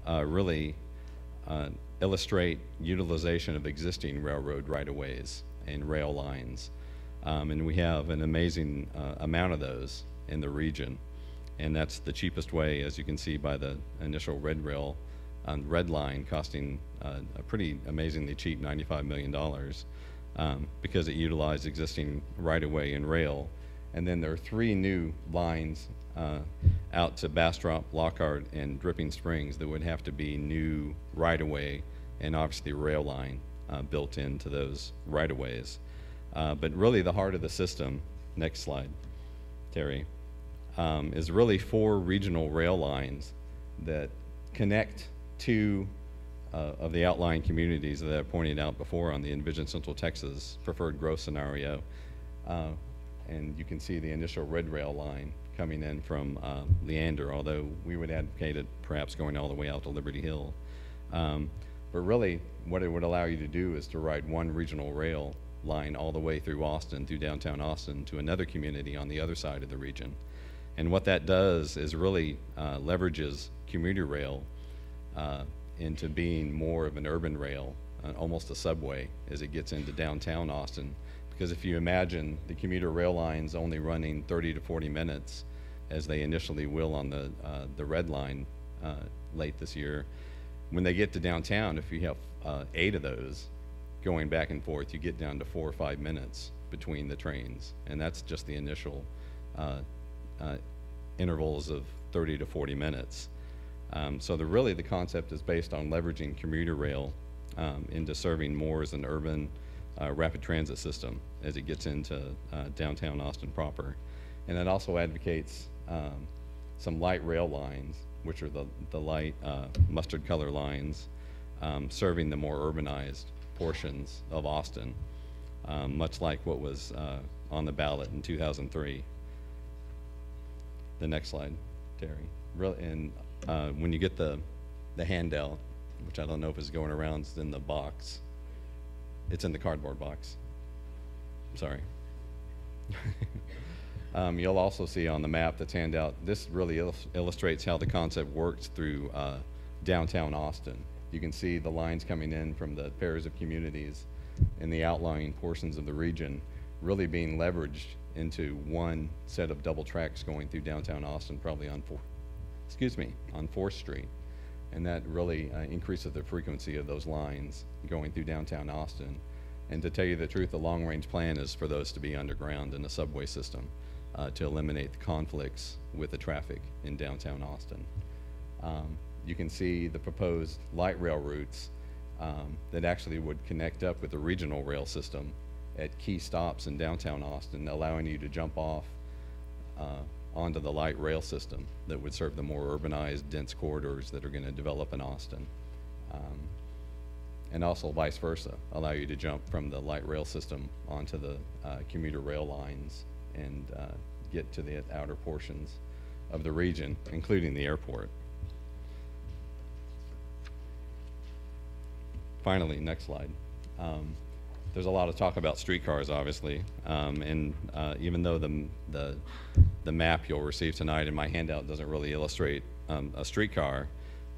really illustrate utilization of existing railroad right-of-ways and rail lines. And we have an amazing amount of those in the region. And that's the cheapest way, as you can see by the initial red line costing a pretty amazingly cheap $95 million because it utilized existing right-of-way and rail. And then there are 3 new lines out to Bastrop, Lockhart, and Dripping Springs that would have to be new right-of-way and obviously rail line built into those right-of-ways. But really the heart of the system, next slide, Terry, is really 4 regional rail lines that connect 2 of the outlying communities that I pointed out before on the Envision Central Texas preferred growth scenario. And you can see the initial red rail line coming in from Leander, although we would advocate it perhaps going all the way out to Liberty Hill. But really, what it would allow you to do is to ride one regional rail line all the way through Austin, through downtown Austin, to another community on the other side of the region. And what that does is really leverages commuter rail into being more of an urban rail, almost a subway, as it gets into downtown Austin. Because if you imagine the commuter rail lines only running 30 to 40 minutes, as they initially will on the red line late this year, when they get to downtown, if you have 8 of those going back and forth, you get down to 4 or 5 minutes between the trains. And that's just the initial intervals of 30 to 40 minutes. So really the concept is based on leveraging commuter rail into serving more as an urban rapid transit system as it gets into downtown Austin proper. And it also advocates some light rail lines, which are the light mustard color lines, serving the more urbanized portions of Austin, much like what was on the ballot in 2003. The next slide, Terry. And when you get the handout, which I don't know if it's going around, it's in the box. It's in the cardboard box. Sorry. You'll also see on the map that's handed out, this really illustrates how the concept works through downtown Austin. You can see the lines coming in from the pairs of communities in the outlying portions of the region really being leveraged into one set of double tracks going through downtown Austin, probably on 4th Street. And that really increases the frequency of those lines going through downtown Austin. And to tell you the truth, the long-range plan is for those to be underground in a subway system to eliminate the conflicts with the traffic in downtown Austin. You can see the proposed light rail routes that actually would connect up with the regional rail system at key stops in downtown Austin, allowing you to jump off onto the light rail system that would serve the more urbanized, dense corridors that are going to develop in Austin. And also vice versa, allow you to jump from the light rail system onto the commuter rail lines and get to the outer portions of the region, including the airport. Finally, next slide. There's a lot of talk about streetcars, obviously, and even though the map you'll receive tonight in my handout doesn't really illustrate a streetcar,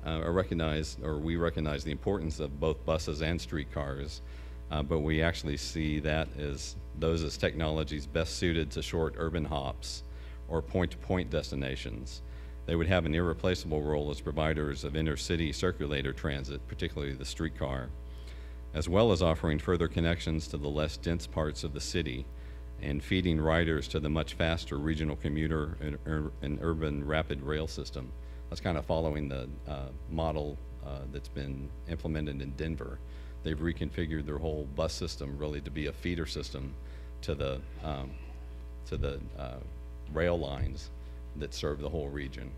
we recognize the importance of both buses and streetcars, but we actually see that as those as technologies best suited to short urban hops or point-to-point destinations. They would have an irreplaceable role as providers of inter-city circulator transit, particularly the streetcar, as well as offering further connections to the less dense parts of the city and feeding riders to the much faster regional commuter and urban rapid rail system. That's kind of following the model that's been implemented in Denver. They've reconfigured their whole bus system really to be a feeder system to the rail lines that serve the whole region.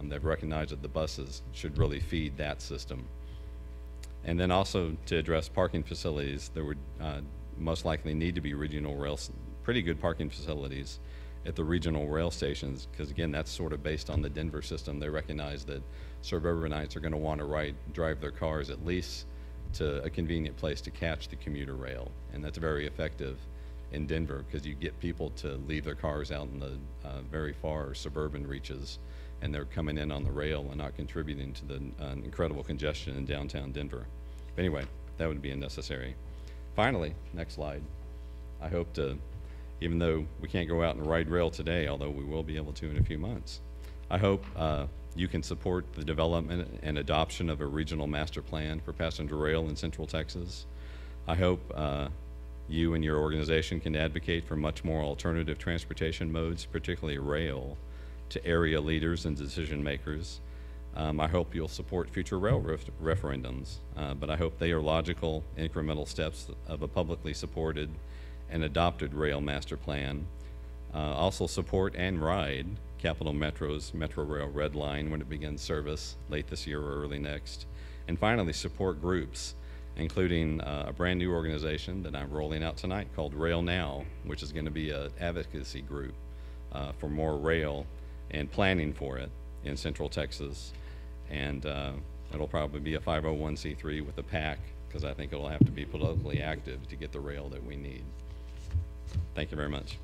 They've recognized that the buses should really feed that system. And then also to address parking facilities, there would most likely need to be regional rail, pretty good parking facilities at the regional rail stations, because again, that's sort of based on the Denver system. They recognize that suburbanites are going to want to drive their cars at least to a convenient place to catch the commuter rail, and that's very effective in Denver because you get people to leave their cars out in the very far suburban reaches and they're coming in on the rail and not contributing to the incredible congestion in downtown Denver. But anyway, that would be unnecessary. Finally, next slide. I hope to, even though we can't go out and ride rail today, although we will be able to in a few months, I hope you can support the development and adoption of a regional master plan for passenger rail in Central Texas. I hope you and your organization can advocate for much more alternative transportation modes, particularly rail, to area leaders and decision makers. I hope you'll support future rail referendums, but I hope they are logical, incremental steps of a publicly supported and adopted rail master plan. Also support and ride Capital Metro's Metro Rail Red Line when it begins service late this year or early next. And finally, support groups, including a brand new organization that I'm rolling out tonight called Rail Now, which is going to be an advocacy group for more rail and planning for it in Central Texas. And it'll probably be a 501c3 with a PAC, because I think it'll have to be politically active to get the rail that we need. Thank you very much.